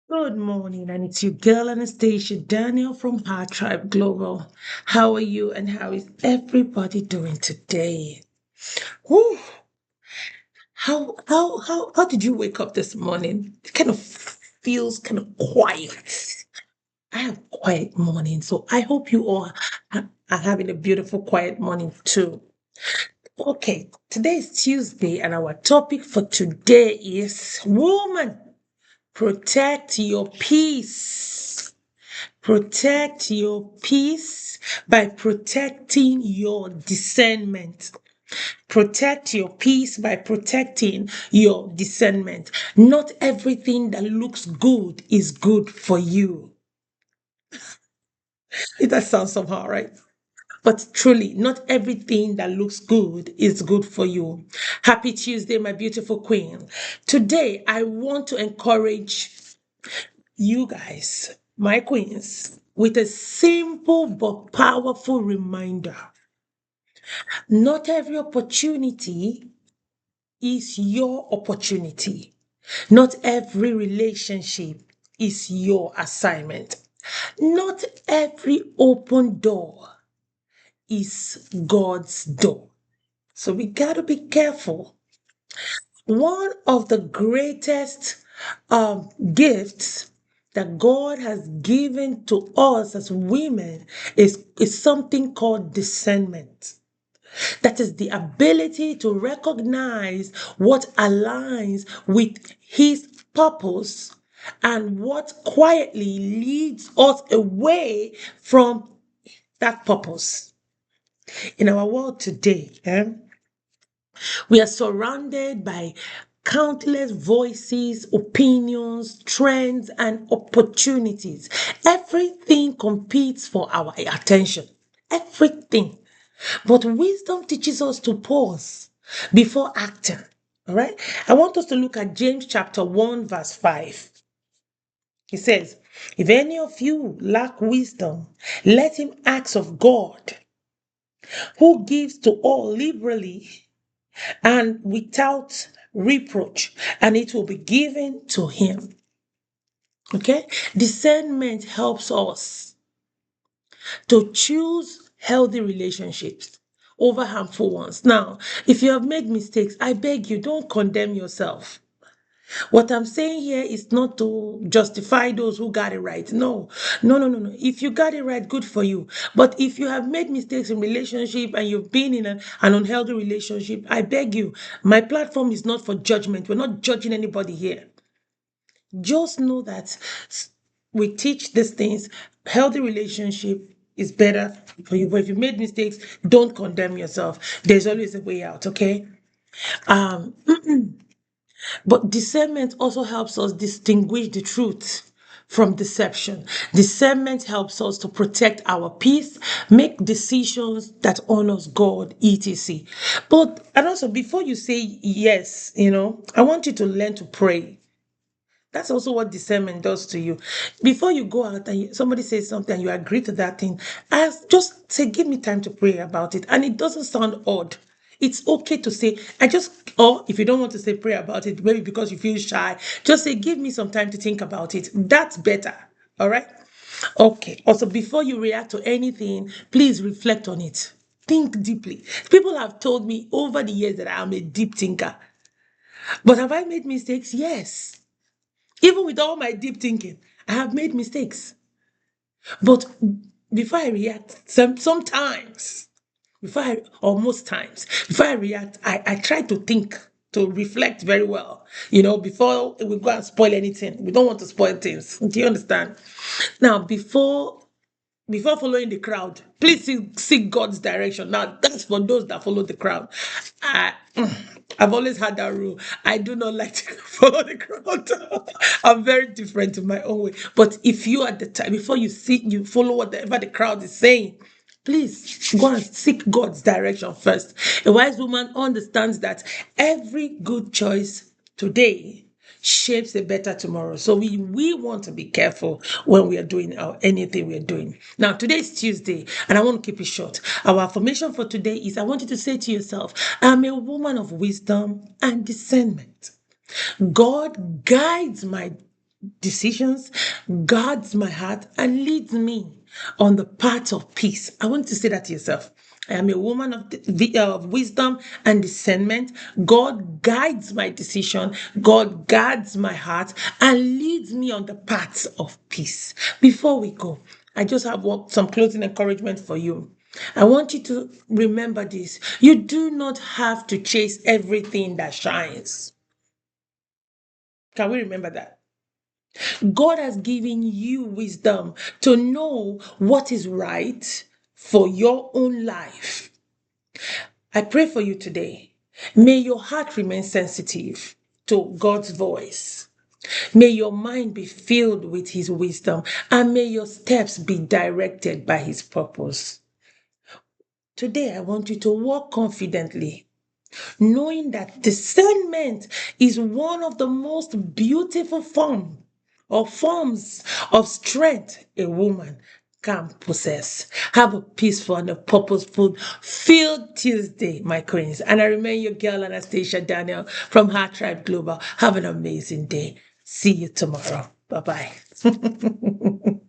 Good morning, and it's your girl Anastasia Daniel from HERTRIBE Global. How are you, and how is everybody doing today? Whew, how did you wake up this morning? It kind of feels kind of quiet. I have quiet morning, so I hope you all are having a beautiful quiet morning too. Okay, today is Tuesday, and our topic for today is woman, protect your peace. Protect your peace by protecting your discernment. Protect your peace by protecting your discernment. Not everything that looks good is good for you. That sounds somehow, right? But truly, not everything that looks good is good for you. Happy Tuesday, my beautiful queen. Today, I want to encourage you guys, my queens, with a simple but powerful reminder. Not every opportunity is your opportunity. Not every relationship is your assignment. Not every open door is God's door. So we got to be careful. One of the greatest gifts that God has given to us as women is something called discernment. That is the ability to recognize what aligns with His purpose and what quietly leads us away from that purpose. In our world today, we are surrounded by countless voices, opinions, trends, and opportunities. Everything competes for our attention. Everything. But wisdom teaches us to pause before acting. All right. I want us to look at James chapter 1, verse 5. He says, if any of you lack wisdom, let him ask of God, who gives to all liberally and without reproach, and it will be given to him. Okay? Discernment helps us to choose healthy relationships over harmful ones. Now, if you have made mistakes, I beg you, don't condemn yourself. What I'm saying here is not to justify those who got it right. No, no, no, no, no. If you got it right, good for you. But if you have made mistakes in relationship and you've been in an unhealthy relationship, I beg you, my platform is not for judgment. We're not judging anybody here. Just know that we teach these things. Healthy relationship is better for you. But if you made mistakes, don't condemn yourself. There's always a way out, okay? Um, But discernment also helps us distinguish the truth from deception. Discernment helps us to protect our peace, make decisions that honors God, etc. But and also before you say yes, I want you to learn to pray. That's also what discernment does to you. Before you go out and somebody says something and you agree to that thing, just say, give me time to pray about it. And it doesn't sound odd. It's okay to say, or if you don't want to say pray about it, maybe because you feel shy, just say, give me some time to think about it. That's better. All right? Okay. Also, before you react to anything, please reflect on it. Think deeply. People have told me over the years that I'm a deep thinker. But have I made mistakes? Yes. Even with all my deep thinking, I have made mistakes. But before I react, sometimes, or most times, before I react, I try to think, to reflect very well, before we go and spoil anything. We don't want to spoil things. Do you understand? Now, before following the crowd, please seek God's direction. Now, that's for those that follow the crowd. I, I've always had that rule. I do not like to follow the crowd. I'm very different in my own way. But if you at the time, before you follow whatever the crowd is saying, please go and seek God's direction first. A wise woman understands that every good choice today shapes a better tomorrow. So we want to be careful when we are doing anything we are doing. Now, today is Tuesday, and I want to keep it short. Our affirmation for today is I want you to say to yourself, I'm a woman of wisdom and discernment. God guides my decisions, guards my heart, and leads me on the path of peace. I want to say that to yourself. I am a woman of wisdom and discernment. God guides my decision. God guards my heart and leads me on the paths of peace. Before we go, I just have some closing encouragement for you. I want you to remember this. You do not have to chase everything that shines. Can we remember that? God has given you wisdom to know what is right for your own life. I pray for you today. May your heart remain sensitive to God's voice. May your mind be filled with His wisdom, and may your steps be directed by His purpose. Today, I want you to walk confidently, knowing that discernment is one of the most beautiful forms of strength a woman can possess. Have a peaceful and a purposeful filled Tuesday, my queens. And I remain your girl, Anastasia Daniel from HERTRIBE Global. Have an amazing day. See you tomorrow. Bye bye.